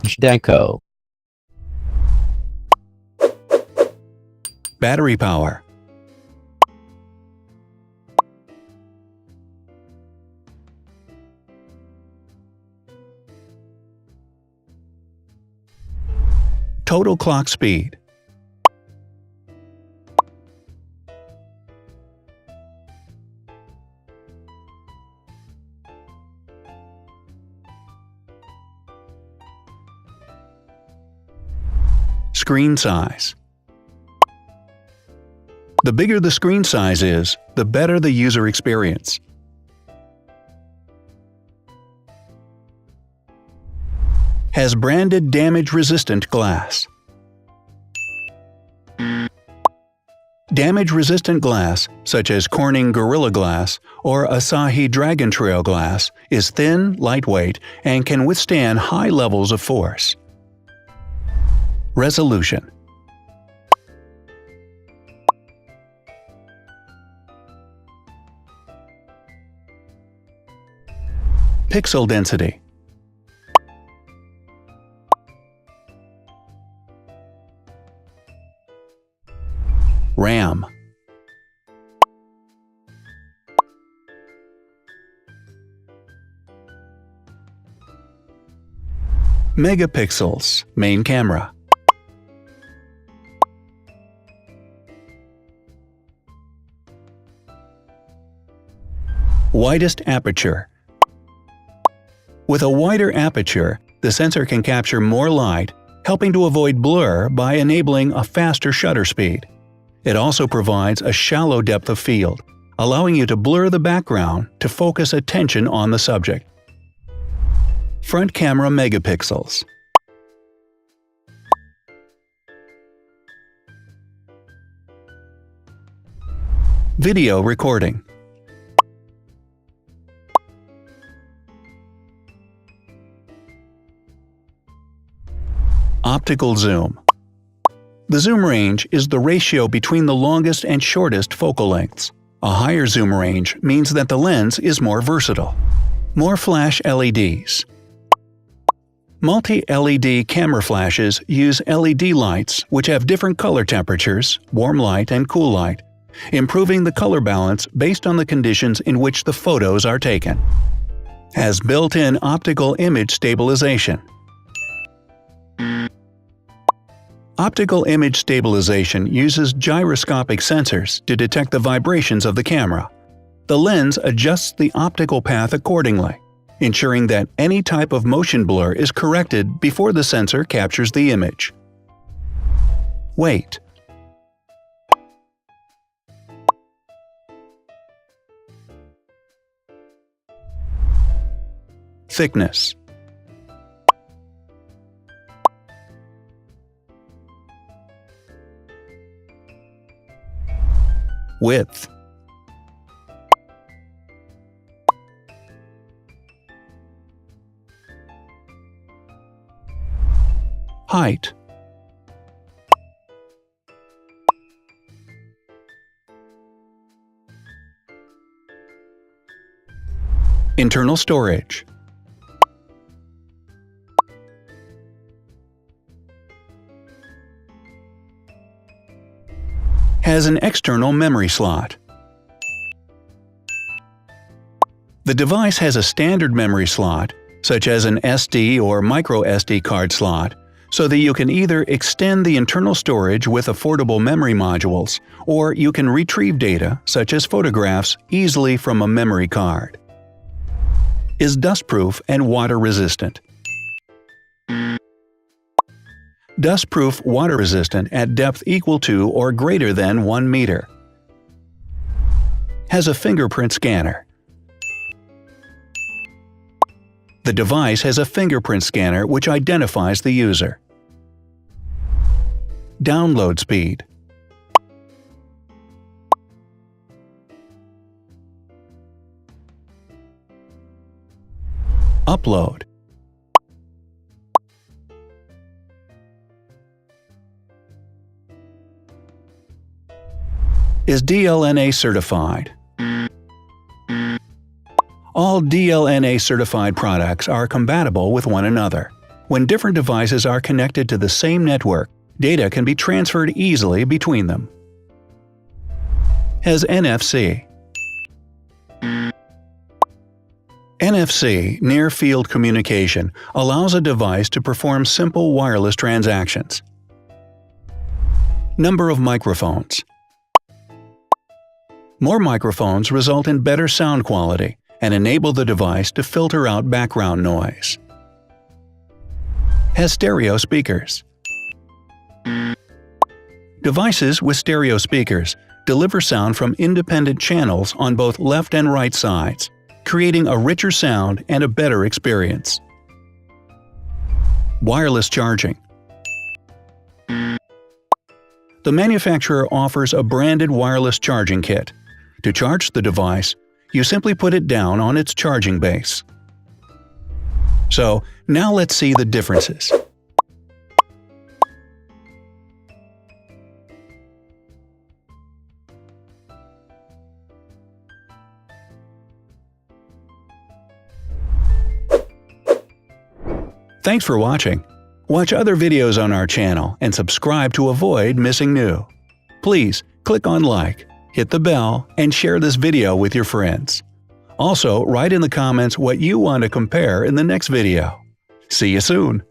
Zhdanko. Battery power. Total clock speed. Screen size. The bigger the screen size is, the better the user experience. Has branded damage-resistant glass. Damage-resistant glass, such as Corning Gorilla Glass or Asahi Dragon Trail glass, is thin, lightweight, and can withstand high levels of force. Resolution. Pixel density. RAM. Megapixels, main camera. Widest aperture. With a wider aperture, the sensor can capture more light, helping to avoid blur by enabling a faster shutter speed. It also provides a shallow depth of field, allowing you to blur the background to focus attention on the subject. Front camera megapixels. Video recording. Optical zoom. The zoom range is the ratio between the longest and shortest focal lengths. A higher zoom range means that the lens is more versatile. More flash LEDs. Multi-LED camera flashes use LED lights which have different color temperatures, warm light and cool light, improving the color balance based on the conditions in which the photos are taken. Has built-in optical image stabilization. Optical image stabilization uses gyroscopic sensors to detect the vibrations of the camera. The lens adjusts the optical path accordingly, ensuring that any type of motion blur is corrected before the sensor captures the image. Weight. Thickness. Width. Height. Internal storage. Has an external memory slot. The device has a standard memory slot, such as an SD or micro SD card slot, so that you can either extend the internal storage with affordable memory modules, or you can retrieve data, such as photographs, easily from a memory card. Is dustproof and water-resistant. Dustproof water-resistant at depth equal to or greater than 1 meter. Has a fingerprint scanner. The device has a fingerprint scanner which identifies the user. Download speed. Upload. Is DLNA certified. All DLNA certified products are compatible with one another. When different devices are connected to the same network, data can be transferred easily between them. Has NFC. NFC, Near Field Communication, allows a device to perform simple wireless transactions. Number of microphones. More microphones result in better sound quality and enable the device to filter out background noise. Has stereo speakers. Devices with stereo speakers deliver sound from independent channels on both left and right sides, creating a richer sound and a better experience. Wireless charging. The manufacturer offers a branded wireless charging kit. To charge the device, you simply put it down on its charging base. So, now let's see the differences. Thanks for watching. Watch other videos on our channel and subscribe to avoid missing new. Please click on like, hit the bell, and share this video with your friends. Also, write in the comments what you want to compare in the next video. See you soon!